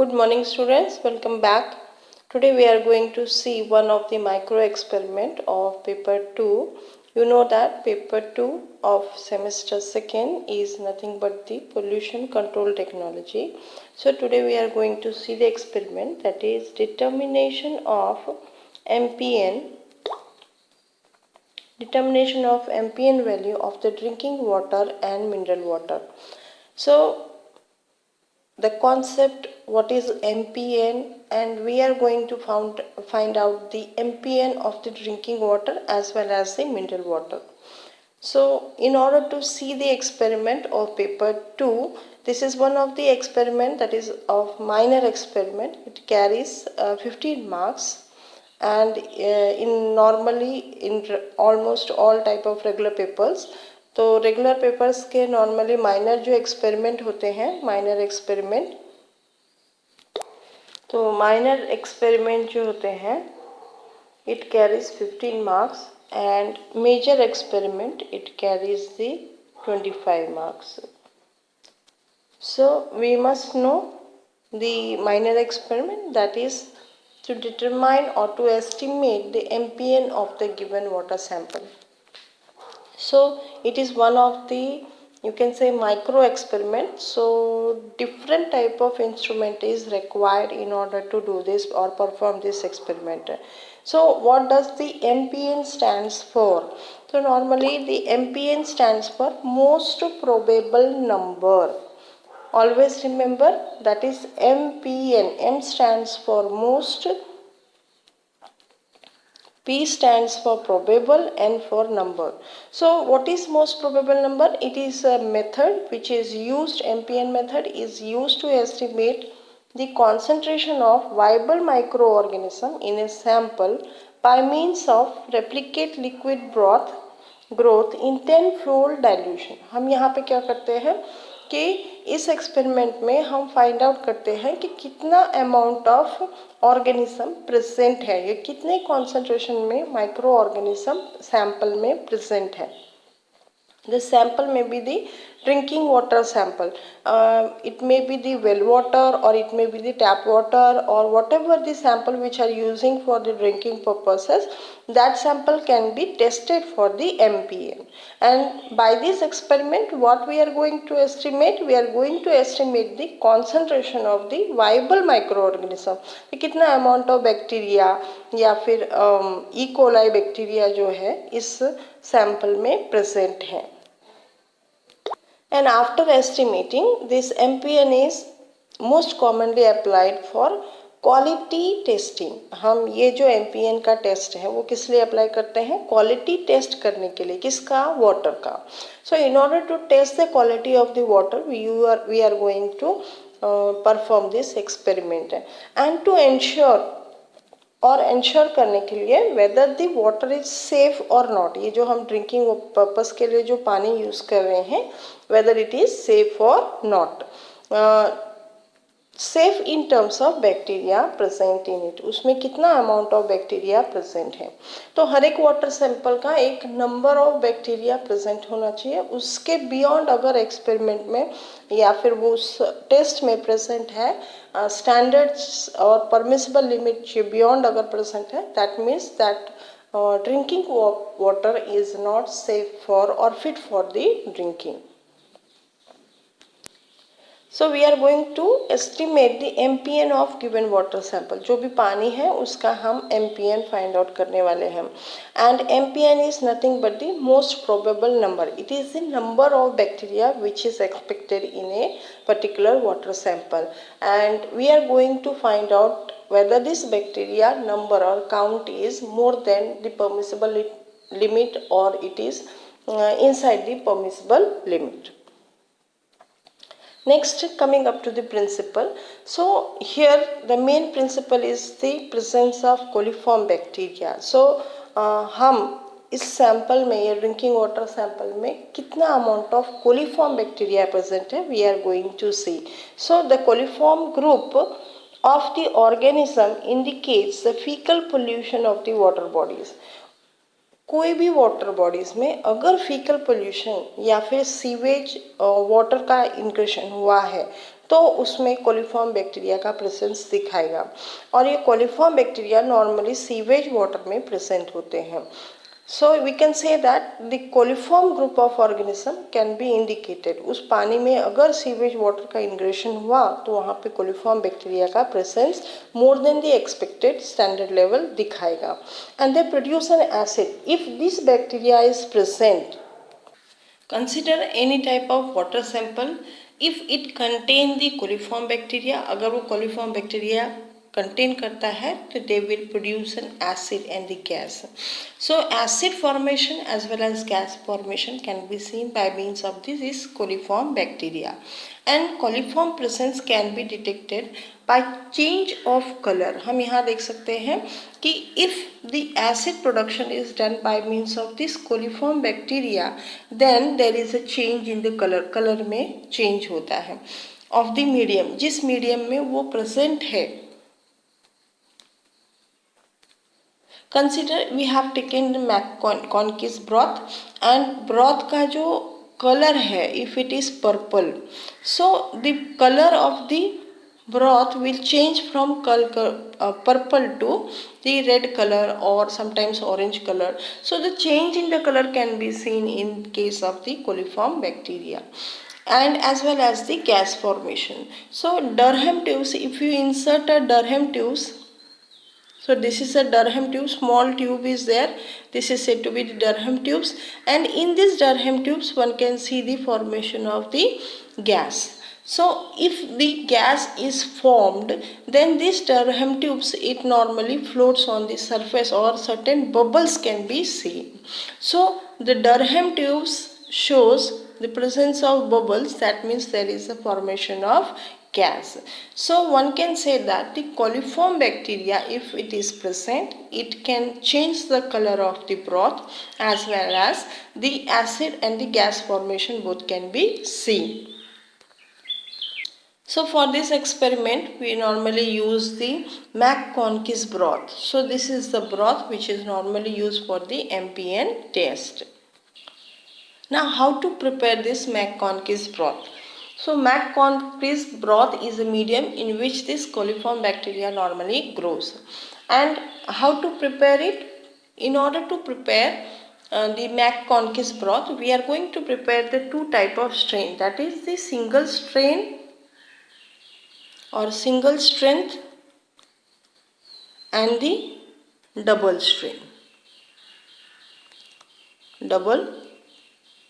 Good morning students, welcome back. Today we are going to see one of the micro experiment of paper 2. You know that paper 2 of semester 2nd is nothing but the pollution control technology. So today we are going to see the experiment, that is determination of MPN value of the drinking water and mineral water. So the concept, what is MPN, and we are going to find out the MPN of the drinking water as well as the mineral water. So in order to see the experiment of paper 2, this is one of the experiment that is of minor experiment. It carries 15 marks, and in normally in almost all type of regular papers, तो regular papers के normally minor जो experiment होते हैं, minor experiment, तो minor experiment जो होते हैं it carries 15 marks and major experiment it carries the 25 marks. So we must know the minor experiment, that is to determine or to estimate the MPN of the given water sample. So it is one of the, you can say, micro experiment. So different type of instrument is required in order to do this or perform this experiment. So what does the MPN stands for? So normally the MPN stands for most probable number. Always remember, that is MPN. M stands for most, P stands for probable, N for number. So what is most probable number? It is a method which is used, MPN method is used to estimate the concentration of viable microorganism in a sample by means of replicate liquid broth growth in 10-fold dilution. हम यहाँ पे क्या करते हैं कि इस experiment में हम फाइंड आउट करते हैं कि कितना अमाउंट ऑफ ऑर्गेनिज्म प्रेजेंट है, ये कितने कॉन्सेंट्रेशन में माइक्रो ऑर्गेनिज्म सैंपल में प्रेजेंट है. The sample may be the drinking water sample, it may be the well water, or it may be the tap water, or whatever the sample which are using for the drinking purposes, that sample can be tested for the MPN. And by this experiment what we are going to estimate, we are going to estimate the concentration of the viable microorganism, कितना amount of bacteria या फिर E coli bacteria जो है इस sample में present है. And after estimating, this MPN is most commonly applied for quality testing. हम ये जो MPN का टेस्ट है वो किस लिए अप्लाई करते हैं? क्वालिटी टेस्ट करने के लिए. किसका? वाटर का. So in order to test the quality of the water we are going to perform this experiment. And to ensure करने के लिए whether the water is safe और नॉट, ये जो हम ड्रिंकिंग पर्पस के लिए जो पानी यूज़ कर रहे हैं, वेदर इट इज सेफ और not. Safe in terms of bacteria present in it, उसमें कितना अमाउंट ऑफ बैक्टीरिया प्रेजेंट है. तो हर एक वाटर सैंपल का एक नंबर ऑफ बैक्टीरिया प्रेजेंट होना चाहिए. उसके बियॉन्ड अगर एक्सपेरिमेंट में या फिर वो उस टेस्ट में प्रेजेंट है, स्टैंडर्ड्स और परमिसिबल लिमिट बियॉन्ड अगर प्रेजेंट है, that means that drinking water is not safe for और fit for the drinking. So we are going to estimate the MPN of given water sample. जो भी पानी है उसका हम MPN find out करने वाले हैं. And MPN is nothing but the most probable number. It is the number of bacteria which is expected in a particular water sample. And we are going to find out whether this bacteria number or count is more than the permissible limit or it is inside the permissible limit. Next, coming up to the principle. So here the main principle is the presence of coliform bacteria. So हम इस sample में, ये drinking water sample में कितना amount of coliform bacteria present है, we are going to see. So the coliform group of the organism indicates the faecal pollution of the water bodies. कोई भी water bodies में अगर faecal pollution या फिर sewage water का इंक्रेशन हुआ है तो उसमें कोलिफॉर्म बैक्टीरिया का प्रेजेंस दिखाएगा। और ये coliform bacteria normally sewage water में प्रेजेंट होते हैं। So we can say that the coliform group of organism can be indicated. उस पानी में अगर सीवेज वाटर का इंग्रेशन हुआ तो वहाँ पे कोलिफॉर्म बैक्टीरिया का presence more than the expected standard level दिखाएगा। And they produce an acid. If this bacteria is present, consider any type of water sample. If it contain the coliform bacteria, अगर वो coliform bacteria contain करता है तो they will produce an acid and the gas. So acid formation as well as gas formation can be seen by means of this coliform bacteria. And coliform presence can be detected by change of color. हम यहाँ देख सकते हैं कि if the acid production is done by means of this coliform bacteria, then there is a change in the color. color में change होता है of the medium, जिस medium में वो present है. Consider we have taken the McConkey's broth, and broth का जो color है, if it is purple, so the color of the broth will change from purple to the red color or sometimes orange color. So the change in the color can be seen in case of the coliform bacteria. And as well as the gas formation. So Durham tubes, if you insert a Durham tubes, so this is a Durham tube, small tube is there. This is said to be the Durham tubes, and in this Durham tubes one can see the formation of the gas. So if the gas is formed, then this Durham tubes, it normally floats on the surface or certain bubbles can be seen. So the Durham tubes shows the presence of bubbles, that means there is a formation of gas. So one can say that the coliform bacteria, if it is present, it can change the color of the broth as well as the acid and the gas formation both can be seen. So for this experiment we normally use the McConkey's broth. So this is the broth which is normally used for the MPN test. Now how to prepare this McConkey's broth? So McConkey's broth is a medium in which this coliform bacteria normally grows. And how to prepare it? In order to prepare the McConkey's broth, we are going to prepare the two type of strain, that is the single strain or single strength and the double strain. Double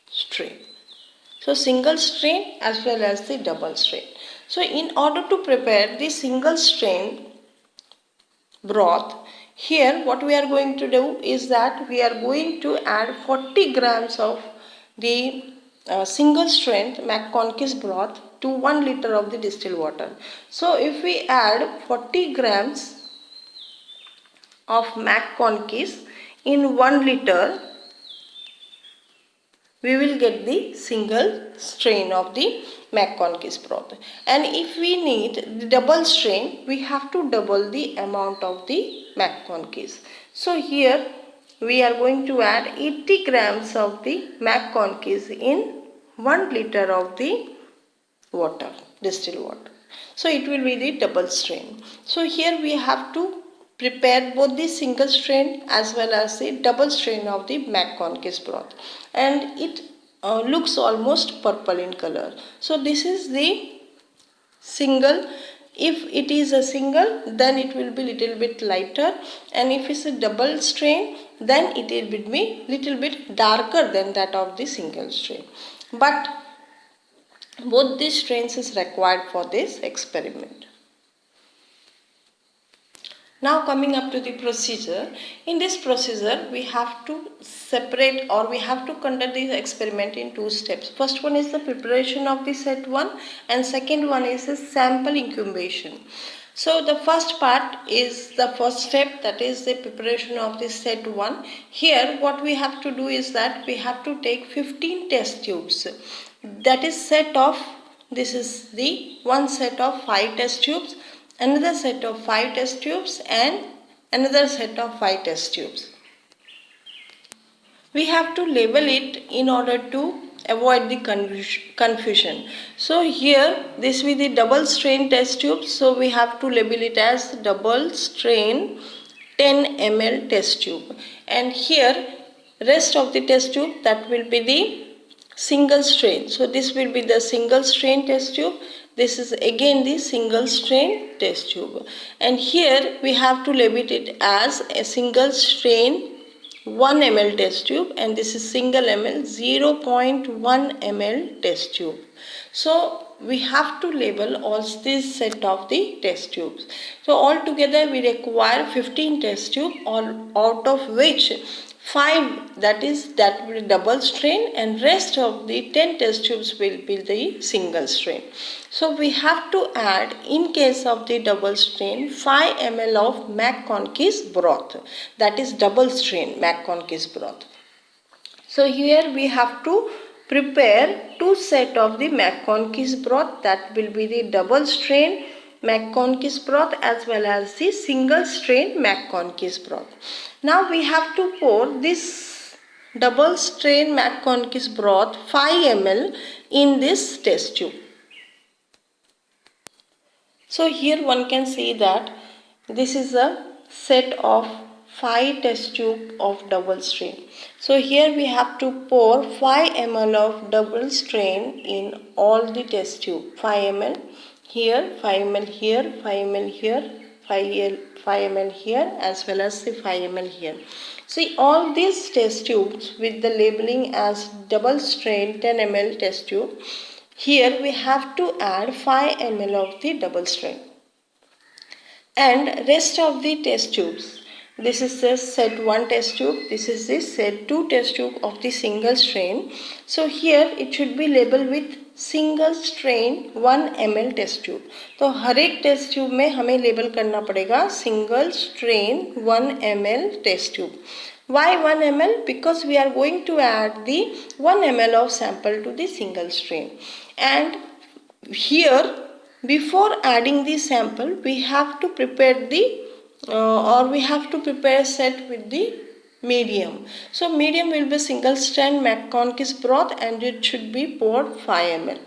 strain. So single strain as well as the double strain. So in order to prepare the single strain broth, here what we are going to do is that we are going to add 40 grams of the single strength McConkey's broth to 1 liter of the distilled water. So if we add 40 grams of McConkey's in 1 liter, we will get the single strain of the McConkey's broth. And if we need the double strain, we have to double the amount of the McConkey's. So here we are going to add 80 grams of the McConkey's in 1 liter of the water, distilled water. So it will be the double strain. So here we have to prepare both the single strain as well as the double strain of the McConkey's broth, and it looks almost purple in color. So this is the single. If it is a single, then it will be little bit lighter, and if it's a double strain, then it will be little bit darker than that of the single strain. But both these strains is required for this experiment. Now coming up to the procedure. In this procedure we have to separate, or we have to conduct this experiment in two steps. First one is the preparation of the set 1, and second one is the sample incubation. So the first part is the first step, that is the preparation of the set 1. Here what we have to do is that we have to take 15 test tubes. That is set of, this is the one set of 5 test tubes, another set of 5 test tubes, and another set of 5 test tubes. We have to label it in order to avoid the confusion. So here this will be the double strain test tube, so we have to label it as double strain 10 ml test tube, and here rest of the test tube, that will be the single strain. So this will be the single strain test tube, this is again the single strain test tube, and here we have to label it as a single strain 1 ml test tube, and this is single ml 0.1 ml test tube. So we have to label all this set of the test tubes. So altogether we require 15 test tube, out of which 5 that will be double strain, and rest of the 10 test tubes will be the single strain. So we have to add, in case of the double strain, 5 ml of McConkey's broth, that is double strain McConkey's broth. So here we have to prepare 2 set of the McConkey's broth, that will be the double strain McConkey's broth as well as the single strain McConkey's broth. Now we have to pour this double strain McConkey's broth 5 ml in this test tube. So here one can see that this is a set of 5 test tube of double strain. So here we have to pour 5 ml of double strain in all the test tube. 5 ml here, 5 ml here, 5 ml here, 5 ml here, as well as the 5 ml here. See, all these test tubes with the labeling as double strain 10 ml test tube. Here we have to add 5 ml of the double strain, and rest of the test tubes. This is the set 1 test tube, this is the set 2 test tube of the single strain. So here it should be labeled with single strain 1 ml test tube. तो हर एक test tube में हमें label करना पड़ेगा single strain 1 ml test tube. Why 1 ml? Because we are going to add the 1 ml of sample to the single strain, and here before adding the sample we have to prepare the we have to prepare a set with the medium. So medium will be single strain McConkey's broth, and it should be poured 5 ml.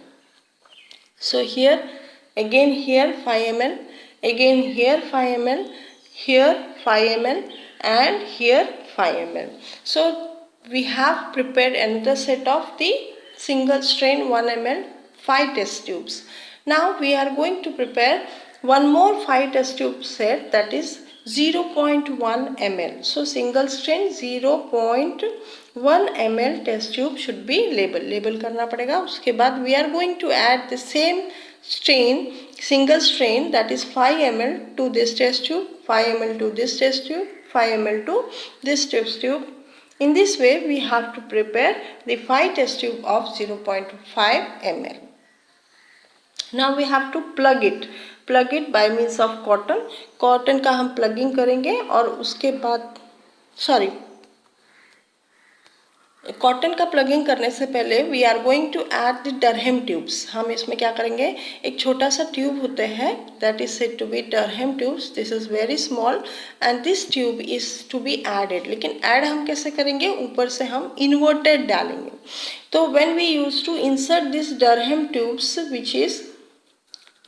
So here again, here 5 ml, again here 5 ml, here 5 ml, and here 5 ml. So we have prepared another set of the single strain 1 ml 5 test tubes. Now we are going to prepare one more 5 test tube set, that is 0.1 ml. So single strain 0.1 ml test tube should be label करना पड़ेगा. उसके बाद we are going to add the same strain, single strain, that is 5 ml to this test tube, 5 ml to this test tube, 5 ml to this test tube. In this way we have to prepare the 5 test tube of 0.5 ml. Now we have to plug it by means of cotton का हम plugging करेंगे, और उसके बाद cotton का plugging करने से पहले we are going to add the Durham tubes. हम इसमें क्या करेंगे, एक छोटा सा ट्यूब होता है that is said to be Durham tubes. This is very small and this tube is to be added. लेकिन ऐड हम कैसे करेंगे, ऊपर से हम इन्वर्टेड डालेंगे. तो when we use to insert this Durham tubes which is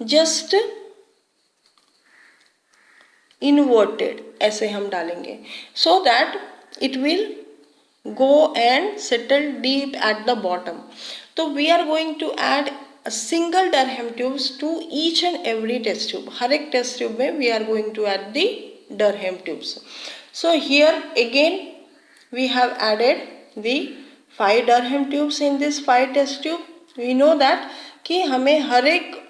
just inverted, ऐसे हम डालेंगे so that it will go and settle deep at the bottom. So we are going to add a single Durham tubes to each and every test tube. हर एक test tube में we are going to add the Durham tubes. So here again we have added the 5 Durham tubes in this 5 test tube. We know that कि हमें हर एक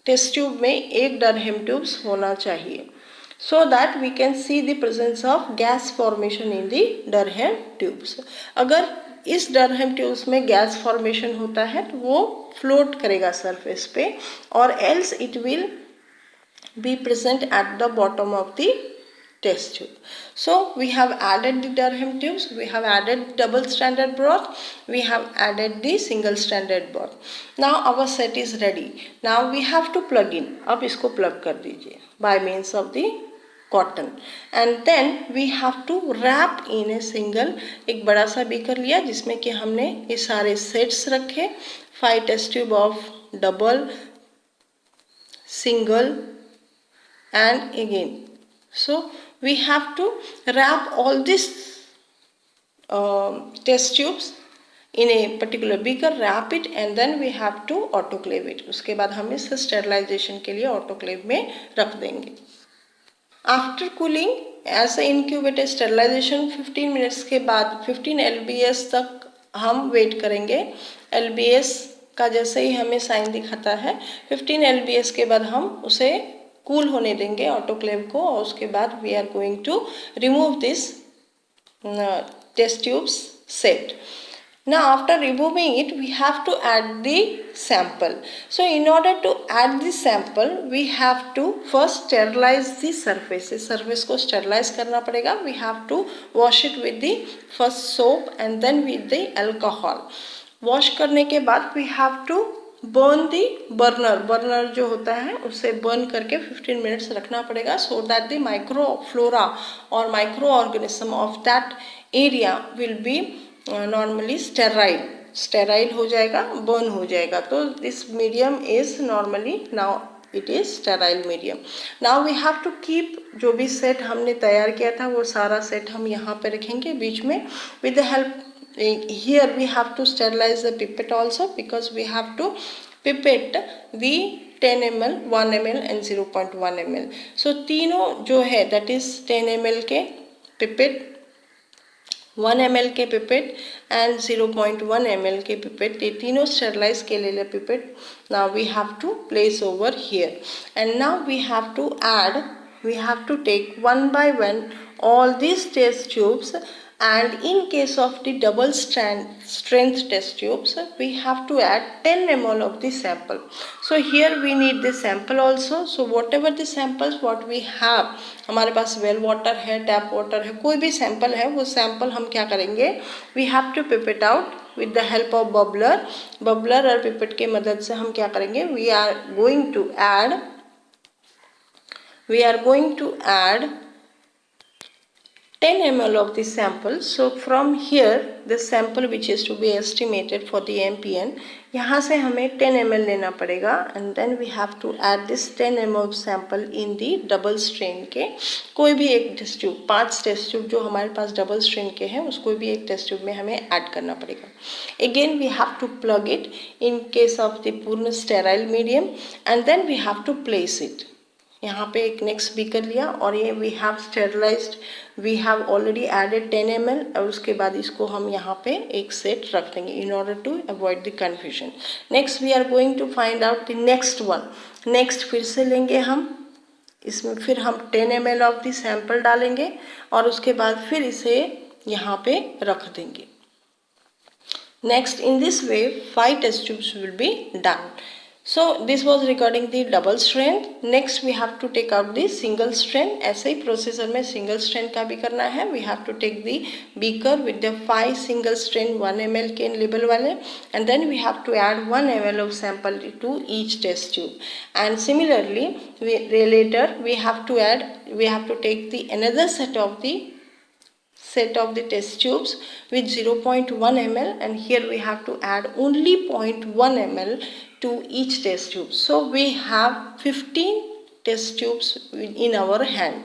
test tube में एक Durham tubes होना चाहिए, so that we can see the presence of gas formation in the Durham tubes. अगर इस Durham tubes में gas formation होता है तो वो float करेगा surface पे, और else it will be present at the bottom of the test tube. So we have added the Durham tubes, we have added double stranded broth, we have added the single stranded broth. Now our set is ready. Now we have to plug in. अब इसको plug कर दीजिए by means of the cotton and then we have to wrap in a single. एक बड़ा सा beaker लिया जिसमें कि हमने ये सारे सेट्स रखे, 5 test tube of double, single and again. So we have to wrap all these test tubes in a particular beaker, wrap it and then we have to autoclave it. उसके बाद हम इसे स्टेरिलाइजेशन के लिए autoclave में रख देंगे। After cooling as a incubated sterilization 15 minutes के बाद 15 LBS तक हम वेट करेंगे। LBS का जैसे ही हमें साइन दिखाता है 15 LBS के बाद हम उसे कूल होने देंगे ऑटोक्लेव को, और उसके बाद we are going to remove this test tubes set. Now after removing it we have to add the sample. So in order to add the sample we have to first sterilize the surface. Surface को sterilize करना पड़ेगा. We have to wash it with the first soap and then with the alcohol. Wash करने के बाद we have to burn the burner जो होता है उसे burn करके 15 minutes रखना पड़ेगा, so that the microflora or microorganism of that area will be normally sterile हो जाएगा, burn हो जाएगा। तो this medium is normally now it is sterile medium. Now we have to keep जो भी सेट हमने तैयार किया था वो सारा सेट हम यहाँ पे रखेंगे बीच में। with the help here we have to sterilize the pipette also because we have to pipette the 10 ml, 1 ml and 0.1 ml. So तीनों जो है that is 10 ml के pipette, 1 ml के पिपेट and 0.1 ml के पिपेट, ये तीनों sterilise के लिए pipette now we have to place over here and now we have to add, we have to take one by one all these test tubes, and in case of the double strength test tubes we have to add 10 ml of the sample. So here we need the sample also. So whatever the samples what we have, हमारे पास well water है, tap water है, कोई भी sample है वो sample हम क्या करेंगे, we have to pipette out with the help of bubbler और पिपेट के मदद से हम क्या करेंगे, we are going to add 10 ml of the sample. So from here the sample which is to be estimated for the MPN, यहाँ से हमें 10 ml लेना पड़ेगा and then we have to add this 10 ml sample in the double strain के कोई भी एक test tube, 5 test tube जो हमारे पास डबल स्ट्रेन के हैं उसको भी एक टेस्ट ट्यूब में हमें ऐड करना पड़ेगा। Again we have to plug it in case of the पूर्ण sterile medium and then we have to place it. यहाँ पे एक नेक्स्ट बीकर लिया और ये we have sterilized, we have already added 10 ml और उसके बाद इसको हम यहाँ पे एक सेट रख देंगे in order to avoid the confusion. Next we are going to find out the next one. Next फिर से लेंगे हम, इसमें फिर हम 10 ml ऑफ द सैंपल डालेंगे और उसके बाद फिर इसे यहाँ पे रख देंगे। Next in this way 5 test tubes will be done. So this was regarding the double strain. Next we have to take out the single strain. ऐसे ही प्रोसीजर में single strain का भी करना है। We have to take the beaker with the 5 single strain 1 ml के label वाले and then we have to add 1 ml of sample to each test tube. And similarly, later we have to take the another set of the test tubes with 0.1 ml and here we have to add only 0.1 ml to each test tube. So we have 15 test tubes in our hand.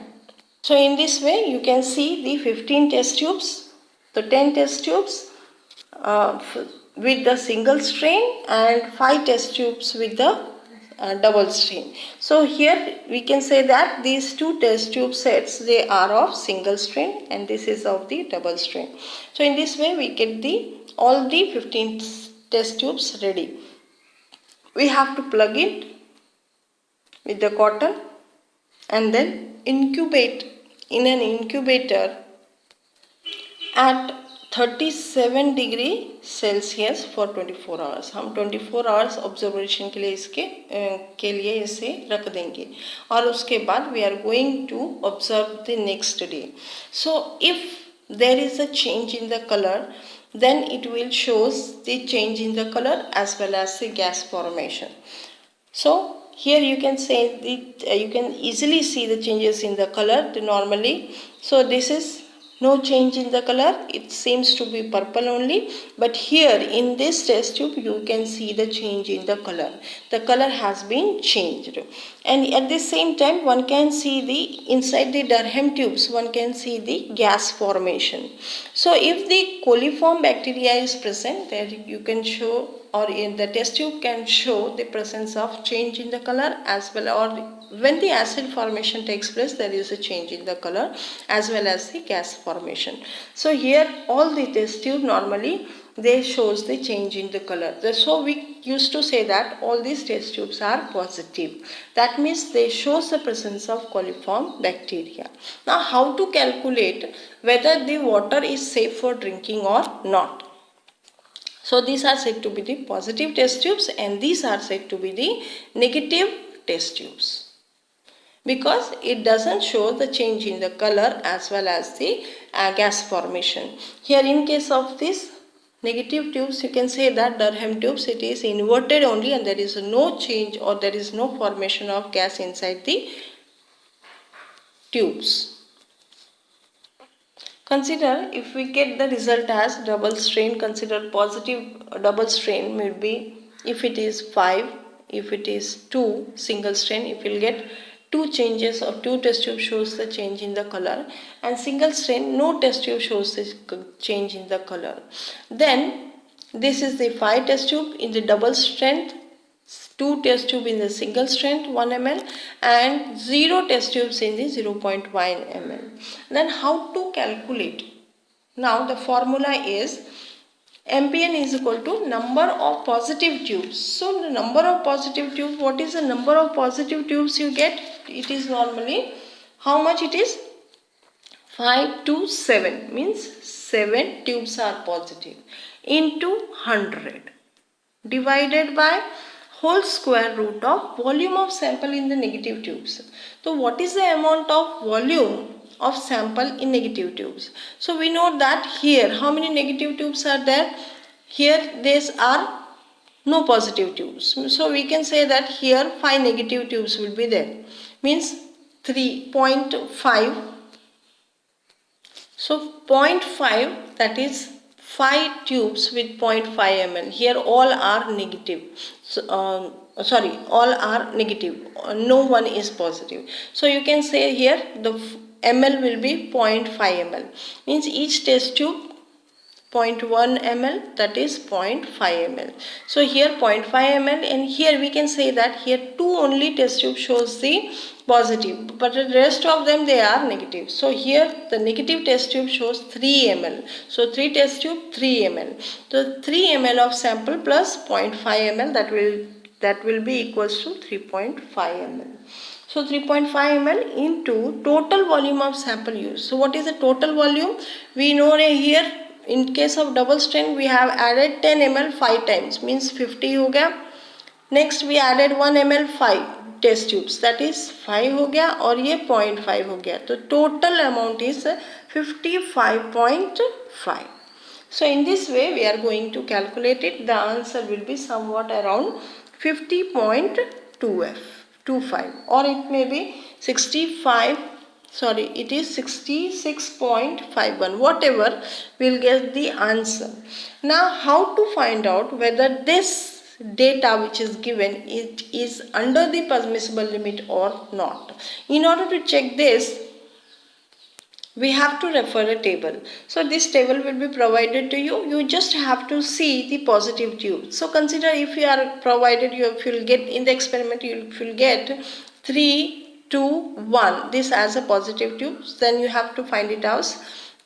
So in this way you can see the 15 test tubes, the 10 test tubes with the single strain and 5 test tubes with the double strain. So here we can say that these two test tube sets they are of single strain and this is of the double strain. So in this way we get all the 15 test tubes ready. We have to plug it with the cotton and then incubate in an incubator at 37 degree Celsius for 24 hours. हम 24 hours observation के लिए इसे रख देंगे और उसके बाद we are going to observe the next day. So if there is a change in the colour then it will shows the change in the color as well as the gas formation. So here you can say you can easily see the changes in the color normally. So this is no change in the color, it seems to be purple only, but here in this test tube you can see the change in the color has been changed. And at the same time one can see the inside the Durham tubes, one can see the gas formation. So if the coliform bacteria is present, there you can show, or in the test tube can show the presence of change in the color as well, or when the acid formation takes place there is a change in the color as well as the gas formation. So here all the test tube normally they shows the change in the color. So we used to say that all these test tubes are positive. That means they shows the presence of coliform bacteria. Now how to calculate whether the water is safe for drinking or not? So these are said to be the positive test tubes and these are said to be the negative test tubes, because it doesn't show the change in the color as well as the gas formation. Here in case of this negative tubes, you can say that Durham tubes, it is inverted only and there is no change or there is no formation of gas inside the tubes. Consider if we get the result as double strain, consider positive double strain will be if it is 5, if it is 2 single strain, if you will get 2 changes or 2 test tube shows the change in the color, and single strain no test tube shows the change in the color. Then this is the 5 test tube in the double strength, 2 test tube in the single strength 1 ml and 0 test tubes in the 0.1 ml. Then how to calculate? Now the formula is MPN is equal to number of positive tubes. So the number of positive tubes, what is the number of positive tubes you get? It is normally, how much it is? 5 to 7 means 7 tubes are positive into 100 divided by whole square root of volume of sample in the negative tubes. So what is the amount of volume of sample in negative tubes? So we know that here how many negative tubes are there? Here these are no positive tubes. So we can say that here 5 negative tubes will be there. Means 3.5. So 0.5, that is 5 tubes with 0.5 ml. Here all are negative. So, all are negative. No one is positive. So you can say here the ml will be 0.5 ml. Means each test tube 0.1 ml, that is 0.5 ml. So here 0.5 ml, and here we can say that here 2 only test tube shows the positive, but the rest of them they are negative. So here the negative test tube shows 3 ml. So 3 test tube 3 ml. So 3 ml of sample plus 0.5 ml, that will be equals to 3.5 ml. So 3.5 ml into total volume of sample used. So what is the total volume? We know here in case of double strain we have added 10 ml 5 times, means 50 हो गया. Next we added 1 ml 5 test tubes, that is 5 हो गया और ये 0.5 हो गया. तो total amount is 55.5. So in this way we are going to calculate it. The answer will be somewhat around 50.25 or it may be 65. Sorry, it is 66.51. Whatever, we'll get the answer. Now, how to find out whether this data which is given it is under the permissible limit or not? In order to check this, we have to refer a table. So this table will be provided to you. You just have to see the positive tube. So consider if you are provided, if you will get in the experiment, you will get 3, 2, 1, this as a positive tube, then you have to find it as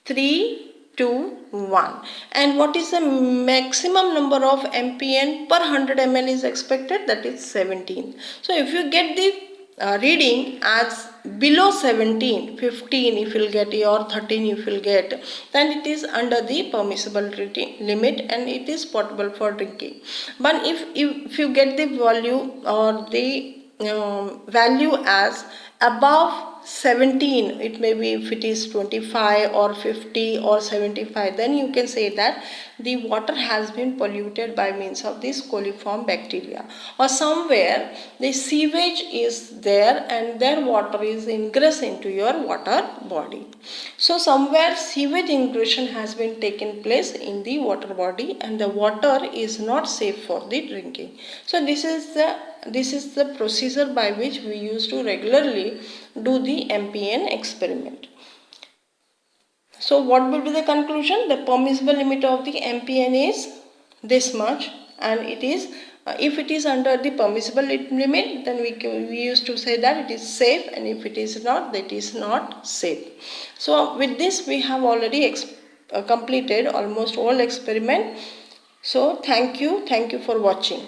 3, 2, 1. And what is the maximum number of MPN per 100 ml is expected? That is 17. So if you get the reading as below 17, 15 if you will get or 13 if you will get, then it is under the permissible limit and it is potable for drinking. But if you get the value or the value as above 17, it may be if it is 25 or 50 or 75, then you can say that the water has been polluted by means of this coliform bacteria, or somewhere the sewage is there and their water is ingress into your water body. So somewhere sewage ingression has been taken place in the water body and the water is not safe for the drinking. So this is the procedure by which we used to regularly do the MPN experiment. So what will be the conclusion? The permissible limit of the MPN is this much, and it is if it is under the permissible limit, then we used to say that it is safe, and if it is not, that is not safe. So with this we have already completed almost all experiment. So thank you for watching.